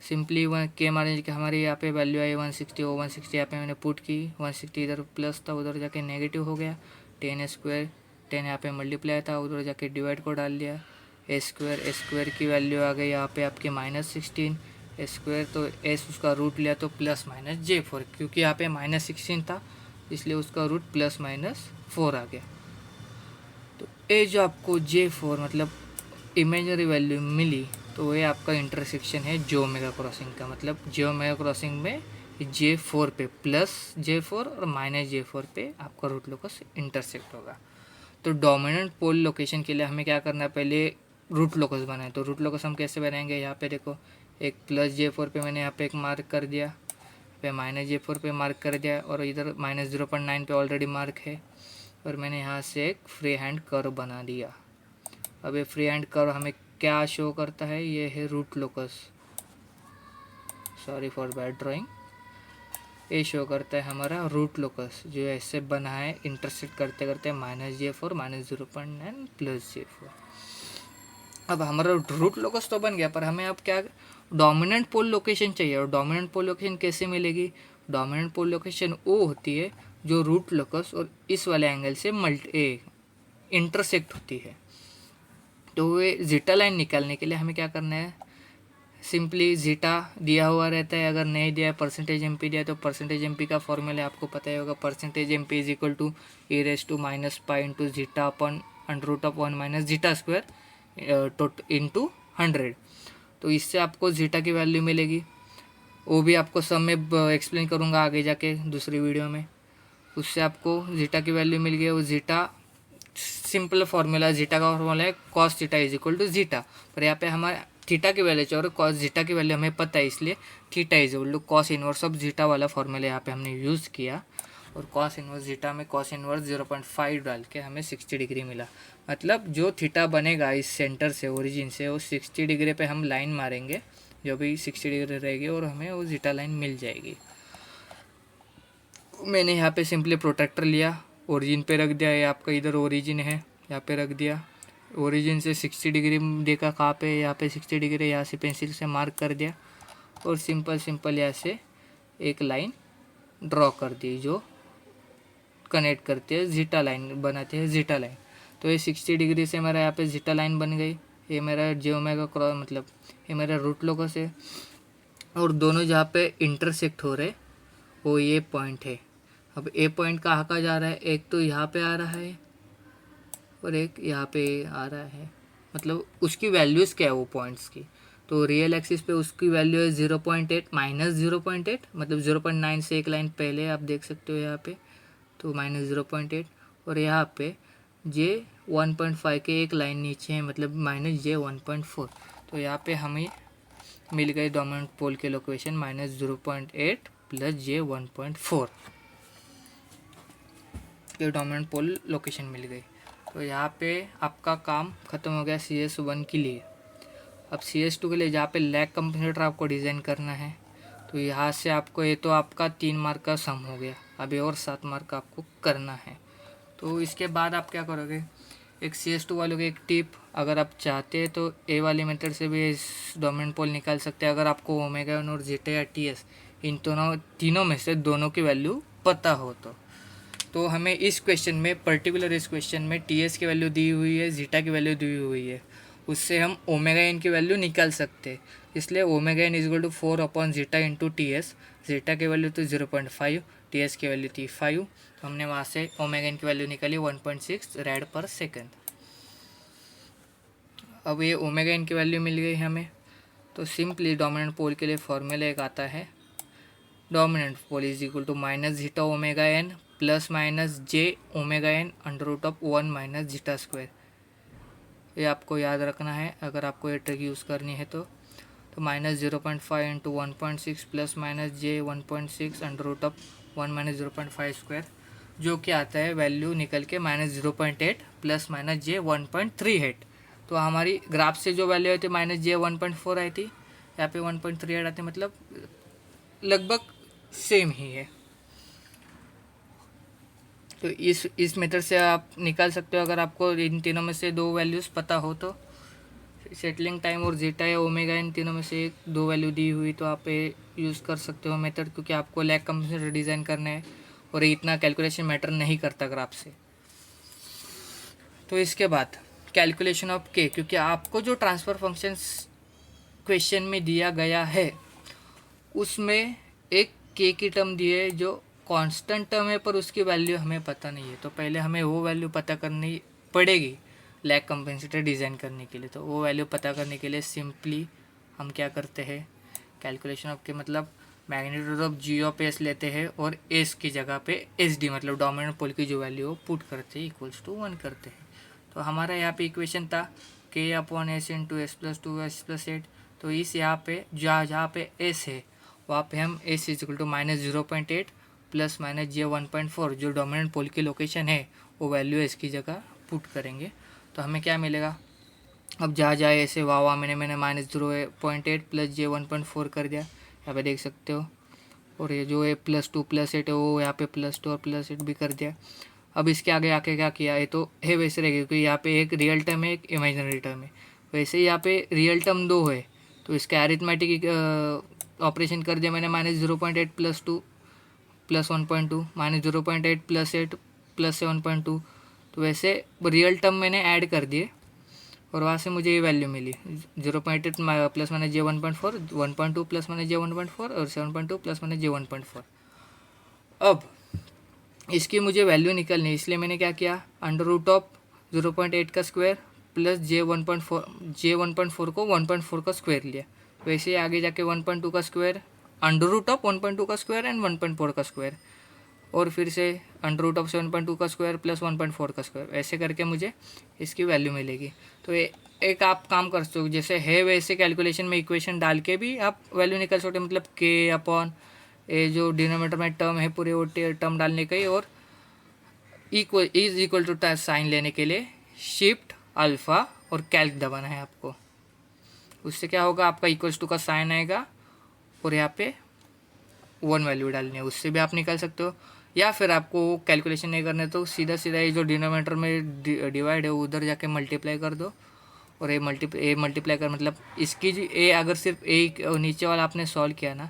Simply one के मारे कि हमारे यहाँ पे वैल्यू आई 160, वो 160 यहाँ पे मैंने पुट की, 160 इधर प्लस था उधर जाके नेगेटिव हो गया, 10 स्क्वायर 10 यहाँ पे मल्टीप्लाई था उधर जाके डिवाइड को डाल दिया, ए स्क्वायर की वैल्यू आ गई यहाँ पे आपके -16 स्क्वायर, तो एस उसका रूट लिया तो +-J4, क्योंकि यहाँ पे -16 था इसलिए उसका रूट +-4 आ गया। तो ये जो आपको J4 मतलब इमेजनरी वैल्यू मिली तो ये आपका इंटरसेक्शन है J-ओमेगा क्रॉसिंग का, मतलब J-ओमेगा क्रॉसिंग में J4 पे +J4 और -J4 पे आपका रूट लोकस इंटरसेक्ट होगा। तो डोमिनेंट पोल लोकेशन के लिए हमें क्या करना है, पहले रूट लोकस बनाए। तो रूट लोकस हम कैसे बनाएंगे, यहाँ पे देखो एक +J4 पे मैंने यहाँ पे एक मार्क कर दिया, पे -J4 पे मार्क कर दिया और इधर -0.9 पे ऑलरेडी मार्क है, और मैंने यहाँ से एक फ्री हैंड कर्व बना दिया। अब ये फ्री हैंड कर्व हमें क्या शो करता है, ये है root locus, sorry for bad drawing, ये शो करता है हमारा रूट लोकस जो ऐसे बना है इंटरसेक्ट करते करते -J4 -0.9 +J4। अब हमारा रूट लोकस तो बन गया, पर हमें अब क्या डोमिनेंट पोल लोकेशन चाहिए। और डोमिनेंट पोल लोकेशन कैसे मिलेगी, डोमिनेंट पोल लोकेशन वो होती है जो रूट लोकस और इस वाले एंगल से इंटरसेक्ट होती है। तो वे जीटा लाइन निकालने के लिए हमें क्या करना है, सिंपली जीटा दिया हुआ रहता है, अगर नहीं दिया परसेंटेज एम पी दिया तो परसेंटेज एम पी का फॉर्मूला आपको पता ही होगा, percentage M P is equal to e⁻π into zeta upon √1 - zeta square into 100। तो इससे आपको जीटा की वैल्यू मिलेगी, वो भी आपको सब में एक्सप्लेन करूँगा आगे जाके दूसरी वीडियो में। उससे आपको जीटा की वैल्यू मिल गई, वो जीटा सिंपल फार्मूला, जीटा का फार्मूला है cos theta is equal to zeta, पर यहाँ पे हमारे थीटा की वैल्यू चाहिए और cos जीटा की वैल्यू हमें पता है, इसलिए theta is equal to cos inverse of zeta वाला फार्मूला यहाँ पे हमने यूज़ किया, और cos इनवर्स जीटा में cos इनवर्स 0.5 डाल के हमें 60 डिग्री मिला। मतलब जो थीटा बनेगा इस सेंटर से ओरिजिन से वो 60 डिग्री पे हम लाइन मारेंगे, जो भी 60 डिग्री रहेगी और हमें वो जीटा लाइन मिल जाएगी। मैंने यहाँ पे सिंपली प्रोटेक्टर लिया, ओरिजिन पे रख दिया, ये आपका इधर ओरिजिन है यहाँ पे रख दिया, ओरिजिन से 60 डिग्री देखा कहाँ पे, यहाँ पे 60 डिग्री, यहाँ से पेंसिल से मार्क कर दिया और सिंपल यहाँ से एक लाइन ड्रॉ कर दी जो कनेक्ट करते हैं जीटा लाइन, बनाते हैं जीटा लाइन। तो ये 60 डिग्री से मेरा यहाँ पे जीटा लाइन बन गई, ये मेरा J-ओमेगा क्रॉस मतलब ये मेरा रूट लोकस है, और दोनों जहाँ पे इंटरसेक्ट हो रहे वो ये पॉइंट है। अब ए पॉइंट कहाँ कहाँ जा रहा है, एक तो यहाँ पे आ रहा है और एक यहाँ पे आ रहा है, मतलब उसकी वैल्यूज़ क्या है वो पॉइंट्स की। तो रियल एक्सिस पे उसकी वैल्यू है 0.8 -0.8, मतलब 0.9 से एक लाइन पहले आप देख सकते हो यहाँ पे, तो -0.8, और यहाँ पे J1.5 के एक लाइन नीचे है, मतलब -J1.4। तो यहाँ पे हमें मिल गई डोमिनेंट पोल के लोकेशन -0.8 + J1.4 के डोमिनेंट पोल लोकेशन मिल गई। तो यहाँ पे आपका काम ख़त्म हो गया CS1 के लिए। अब CS2 के लिए जहाँ पे लैग कंपनसेटर आपको डिज़ाइन करना है, तो यहाँ से आपको ये तो आपका 3 मार्क का सम हो गया, अभी और 7 मार्क का आपको करना है। तो इसके बाद आप क्या करोगे, एक CS2 वालों की एक टिप, अगर आप चाहते हैं तो ए वाली मेथड से भी इस डोमिनेंट पोल निकाल सकते हैं। अगर आपको ओमेगा और जीटा या TS इन तीनों में से दोनों की वैल्यू पता हो तो हमें इस क्वेश्चन में पर्टिकुलर इस क्वेश्चन में टी एस की वैल्यू दी हुई है, जीटा की वैल्यू दी हुई है, उससे हम ओमेगा एन की वैल्यू निकाल सकते हैं। इसलिए omega n equal to 4 zeta into T s. Zeta की वैल्यू तो 0.5, टी एस की वैल्यू थी 5, तो हमने वहाँ से ओमेगा एन की वैल्यू निकाली 1.6 रेड पर सेकेंड। अब ये ओमेगा एन की वैल्यू मिल गई हमें, तो सिंपली डोमिनेंट पोल के लिए फॉर्मूला एक आता है, dominant pole is equal to minus zeta omega n plus minus j omega n under root of 1 minus zeta square. ये आपको याद रखना है अगर आपको ये ट्रिक यूज़ करनी है तो minus 0.5 into 1.6 plus minus j 1.6 under root of 1 minus 0.5 square, जो कि आता है वैल्यू निकल के माइनस 0.8 प्लस माइनस जे 1.38। तो हमारी ग्राफ से जो वैल्यू आई थी माइनस जे 1.4 आई थी, यहाँ पे 1.38 आती, मतलब लगभग सेम ही है। तो इस मेथड से आप निकाल सकते हो अगर आपको इन तीनों में से दो वैल्यूज़ पता हो तो। सेटलिंग टाइम और जीटा या ओमेगा इन तीनों में से दो वैल्यू दी हुई तो आप ये यूज़ कर सकते हो मेथड, क्योंकि आपको लैग कंपेंसेटर डिज़ाइन करना है और ये इतना कैलकुलेशन मैटर नहीं करता ग्राफ से। तो इसके बाद कैलकुलेशन ऑफ के, क्योंकि आपको जो ट्रांसफ़र फंक्शन क्वेश्चन में दिया गया है उसमें एक के की टर्म दी है जो कांस्टेंट टर्म है, पर उसकी वैल्यू हमें पता नहीं है। तो पहले हमें वो वैल्यू पता करनी पड़ेगी लैग कंपेंसेटर डिज़ाइन करने के लिए। तो वो वैल्यू पता करने के लिए सिंपली हम क्या करते हैं, कैलकुलेशन ऑफ के मतलब magnitude of G of s लेते हैं और एस की जगह पे एस डी मतलब डोमिनेंट पोल की जो वैल्यू हो पुट करते हैं इक्वल्स टू 1 करते हैं। तो हमारा यहाँ पे इक्वेशन था के upon S into S plus 2s+8। तो इस यहाँ पे जहाँ पे एस है वहाँ पे हम S equal to minus 0.8 plus minus J 1.4 जो डोमिनेंट पोल की लोकेशन है वो वैल्यू एस की जगह पुट करेंगे। तो हमें क्या मिलेगा, अब जहाँ जाए ऐसे वाह मैंने माइनस 0.8 प्लस जे 1.4 कर दिया, यहाँ पे देख सकते हो। और ये जो है +2+8 है वो यहाँ पे +2 और +8 भी कर दिया। अब इसके आगे आके क्या किया, ये तो है वैसे रहेगा क्योंकि यहाँ पे एक रियल टर्म है एक इमेजिनरी टर्म है। वैसे ही यहाँ पे रियल टर्म 2 है तो इसका अरिथमेटिक ऑपरेशन कर दिया मैंने, minus 0.8 plus 2 plus 1.2 minus 0.8 plus 8 plus 7.2। तो वैसे रियल टर्म मैंने ऐड कर दिए और वहाँ से मुझे ये वैल्यू मिली 0.8 plus minus J 1.4, 1.2 plus minus J 1.4 और 7.2 प्लस माइनस जे 1.4। अब इसकी मुझे वैल्यू निकलनी है, इसलिए मैंने क्या किया, अंडर रूट ऑफ 0.8 का स्क्वायर प्लस जे 1.4 को 1.4 का स्क्वायर लिया। वैसे आगे जाके 1.2 का स्क्वायर, अंडर रूट ऑफ 1.2 का स्क्वायर एंड 1.4 का स्क्वायर, और फिर से अंडर रूट ऑफ 7.2 का स्क्वायर प्लस 1.4 का स्क्वायर, ऐसे करके मुझे इसकी वैल्यू मिलेगी। तो एक आप काम कर सकते हो, जैसे है वैसे कैलकुलेशन में इक्वेशन डाल के भी आप वैल्यू निकाल सकते हो, मतलब के अपॉन ये जो डिनोमिनेटर में टर्म है पूरे वो टर्म डालने का ही, और इक्वल टू साइन लेने के लिए शिफ्ट अल्फ़ा और कैल्क दबाना है आपको। उससे क्या होगा, आपका इक्वल्स टू का साइन आएगा और यहाँ पे 1 वैल्यू डालनी है, उससे भी आप निकाल सकते हो। या फिर आपको कैलकुलेशन नहीं करने तो सीधा ये जो डिनोमिनेटर में डिवाइड है उधर जाके मल्टीप्लाई कर दो, और ये मल्टीप्लाई कर मतलब इसकी जो ए अगर सिर्फ एक नीचे वाला आपने सॉल्व किया ना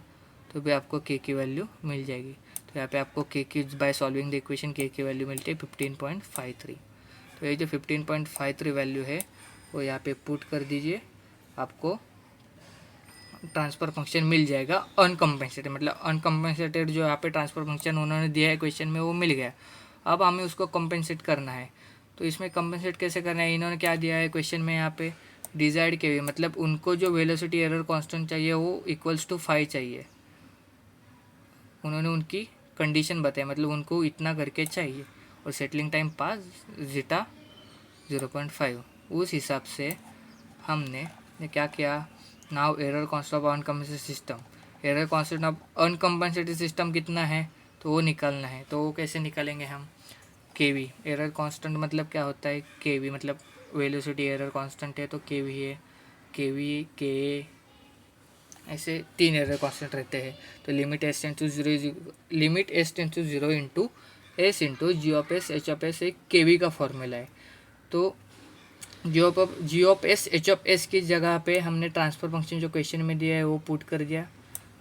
तो भी आपको के की वैल्यू मिल जाएगी। तो यहाँ पे आपको के की बाय सॉल्विंग द इक्वेशन के की वैल्यू मिलती है 15.53। तो ये जो 15.53 वैल्यू है वो यहाँ पे पुट कर दीजिए, आपको ट्रांसफ़र फंक्शन मिल जाएगा अनकम्पेंसेटेड, मतलब अनकम्पेंसेटेड जो यहाँ पे ट्रांसफ़र फंक्शन उन्होंने दिया है क्वेश्चन में वो मिल गया। अब हमें उसको कंपेंसेट करना है, तो इसमें कंपेंसेट कैसे करना है, इन्होंने क्या दिया है क्वेश्चन में यहाँ पे डिजाइड के हुए, मतलब उनको जो वेलोसिटी एरर कांस्टेंट चाहिए वो इक्वल्स टू 5 चाहिए, उन्होंने उनकी कंडीशन बताई, मतलब उनको इतना करके चाहिए, और सेटलिंग टाइम पास जीटा 0.5। उस हिसाब से हमने क्या किया, now error constant of uncompensated system, error constant of uncompensated system कितना है तो वो निकालना है। तो वो कैसे निकालेंगे हम, केवी एरर कांस्टेंट मतलब क्या होता है, केवी मतलब वेलोसिटी एरर कांस्टेंट है तो केवी है, केवी के ऐसे 3 एरर कांस्टेंट रहते हैं। तो limit S tends to 0 into S into G of S H of S एक केवी का फॉर्मूला है। तो G of S H of S की जगह पे हमने ट्रांसफ़र फंक्शन जो क्वेश्चन में दिया है वो पुट कर दिया,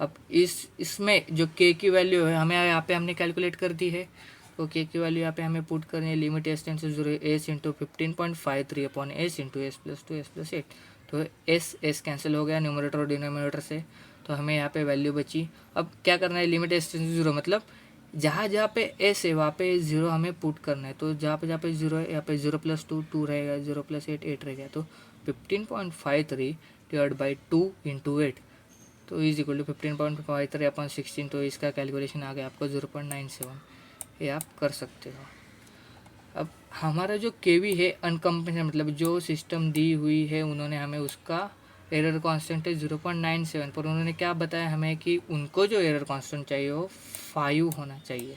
अब इसमें जो के की वैल्यू है हमें यहाँ पे हमने कैलकुलेट कर दी है, तो के की वैल्यू यहाँ पे हमें पुट करनी है, limit s tends to 0 s into 15.53 upon S into S plus 2 s plus 8। तो एस कैंसिल हो गया न्यूमरेटर और डिनोमिनेटर से, तो हमें यहाँ पे वैल्यू बची। अब क्या करना है, लिमिट एस टेंड्स टू 0 मतलब जहाँ जहाँ पे एस है वहाँ पे 0 हमें पुट करना है। तो जहाँ पे 0 है यहाँ पे 0 प्लस 2 2 रहेगा, 0 प्लस 8 8 रहेगा। तो 15.53 डिवाइड बाई 2 इंटू 8 तो इज इक्वल टू 15.53 अपॉन 16। तो इसका कैलकुलेशन आ गया आपको 0.97, ये आप कर सकते हो। अब हमारा जो केवी है अनकम्पेंसेटेड मतलब जो सिस्टम दी हुई है उन्होंने हमें उसका एरर कांस्टेंट है 0.97, पर उन्होंने क्या बताया हमें कि उनको जो एरर कांस्टेंट चाहिए वो 5 होना चाहिए।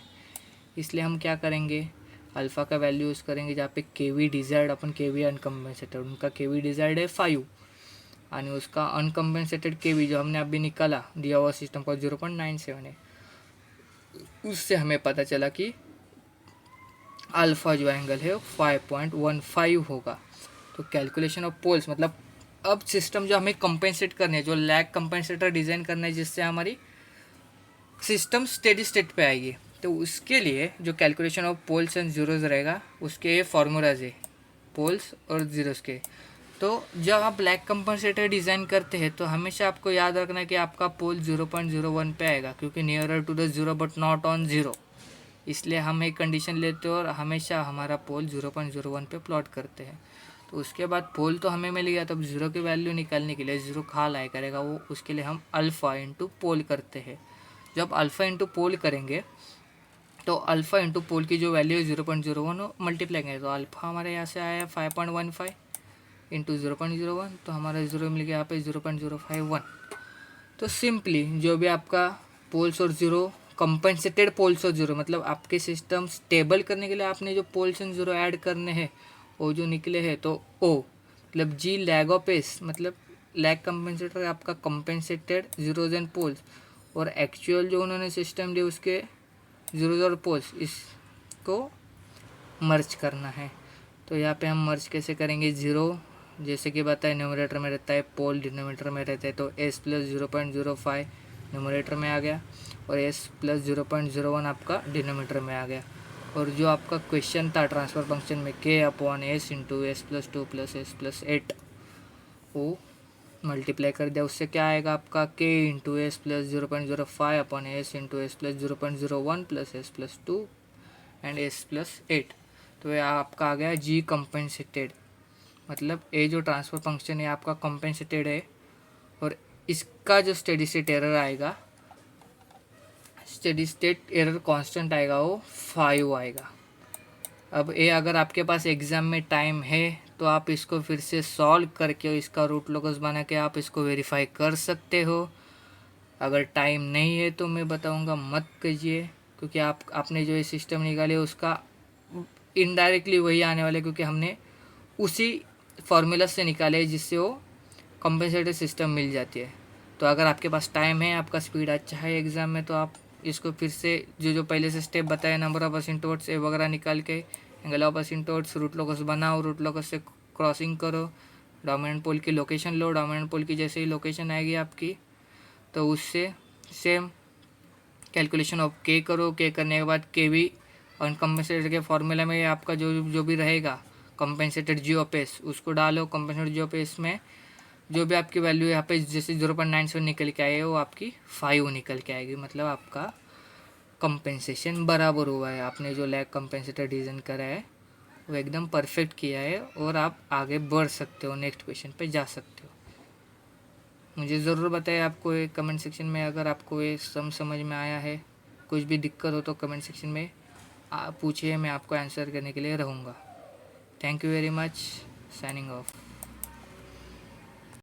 इसलिए हम क्या करेंगे, अल्फ़ा का वैल्यू यूज़ करेंगे जहाँ पे केवी डिजायर्ड अपन केवी अनकम्पेंसेटेड, उनका केवी डिजायर्ड है 5 और उसका अनकम्पेंसेटेड केवी जो हमने अभी निकाला दिया हुआ सिस्टम का 0.97 है, उससे हमें पता चला कि अल्फ़ा जो एंगल है वो 5.15 होगा। तो कैलकुलेशन ऑफ पोल्स मतलब अब सिस्टम जो हमें कंपेंसेट करने है, जो लैग कंपेंसेटर डिज़ाइन करना है जिससे हमारी सिस्टम स्टेडी स्टेट पे आएगी, तो उसके लिए जो calculation of poles and zeros रहेगा उसके फॉर्मूलाज है पोल्स और जीरोज के। तो जब आप लैग कंपेंसेटर डिज़ाइन करते हैं तो हमेशा आपको याद रखना है कि आपका पोल 0.01 पे आएगा, क्योंकि nearer to the 0 but not on 0, इसलिए हम एक कंडीशन लेते हैं और हमेशा हमारा पोल 0.01 पे प्लॉट करते हैं। तो उसके बाद पोल तो हमें मिल गया, तब जीरो की वैल्यू निकालने के लिए जीरो खा लाया करेगा वो, उसके लिए हम अल्फ़ा इंटू पोल करते हैं। जब अल्फ़ा इंटू पोल करेंगे तो अल्फ़ा इंटू पोल की जो वैल्यू है 0.01 मल्टीप्लाई करेंगे, तो अल्फ़ा हमारे यहाँ से आया 5.15 इंटू 0.01, तो हमारा जीरो मिल गया यहाँ पे 0.051। तो सिंपली जो भी आपका पोल्स और जीरो कंपेंसेटेड पोल्स और जीरो मतलब आपके सिस्टम स्टेबल करने के लिए आपने जो पोल्स एंड जीरो ऐड करने हैं वो जो निकले हैं, तो ओ मतलब जी लैग ऑफ एस मतलब लैग कंपेंसेटर आपका कंपेंसेटेड जीरोज एंड पोल्स, और एक्चुअल जो उन्होंने सिस्टम दिया उसके जीरोज और पोल्स इसको मर्ज करना है। तो यहाँ पे हम मर्ज कैसे करेंगे, ज़ीरो जैसे कि बताया न्यूमरेटर में रहता है, पोल डिनोमिनेटर में रहता है, तो एस प्लस 0.05 न्यूमरेटर में आ गया और एस प्लस 0.01 आपका डिनोमिनेटर में आ गया। और जो आपका क्वेश्चन था ट्रांसफ़र फंक्शन में के upon S into S plus 2 plus S plus 8 वो मल्टीप्लाई कर दिया, उससे क्या आएगा आपका के into S plus 0.05 upon S into S plus 0.01 plus S plus 2 and S plus 8। तो यह आपका आ गया जी कंपेंसेटेड, मतलब ए जो ट्रांसफ़र फंक्शन है आपका कंपेंसेटेड है और इसका जो स्टेडी स्टेट एरर आएगा, स्टेडी स्टेट एरर कांस्टेंट आएगा वो 5 आएगा। अब ये अगर आपके पास एग्ज़ाम में टाइम है तो आप इसको फिर से सॉल्व करके इसका रूट लोकस बना के आप इसको वेरीफाई कर सकते हो। अगर टाइम नहीं है तो मैं बताऊंगा मत कीजिए, क्योंकि आपने जो ये सिस्टम निकाले उसका इनडायरेक्टली वही आने वाला है, क्योंकि हमने उसी फार्मूला से निकाले है जिससे वो कंपेंसेटेड सिस्टम मिल जाती है। तो अगर आपके पास टाइम है, आपका स्पीड अच्छा है एग्ज़ाम में, तो आप इसको फिर से जो पहले से स्टेप बताए नंबर ऑफ असिम्प्टोट्स ए वगैरह निकाल के एंगल ऑफ असिम्प्टोट्स रूट लोकस बनाओ, रूट लोकस से क्रॉसिंग करो, डोमिनेंट पोल की लोकेशन लो, डोमिनेंट पोल की जैसे ही लोकेशन आएगी आपकी तो उससे सेम कैलकुलेशन ऑफ के करो, के करने के बाद के भी अनकम्पेंसेटेड के फॉर्मूला में आपका जो भी रहेगा कंपेंसेटेड जी ऑफ एस उसको डालो, कंपेंसेटेड जी ऑफ एस में जो भी आपकी वैल्यू यहाँ पे जैसे 0.97 निकल के आए वो आपकी 5 निकल के आएगी, मतलब आपका कंपेंसेशन बराबर हुआ है। आपने जो लैग कंपेंसेटर डिज़ाइन करा है वो एकदम परफेक्ट किया है और आप आगे बढ़ सकते हो, नेक्स्ट क्वेश्चन पे जा सकते हो। मुझे ज़रूर बताएं आपको ये कमेंट सेक्शन में, अगर आपको ये समझ में आया है, कुछ भी दिक्कत हो तो कमेंट सेक्शन में पूछिए, मैं आपको आंसर करने के लिए रहूँगा। Thank you very much, signing off.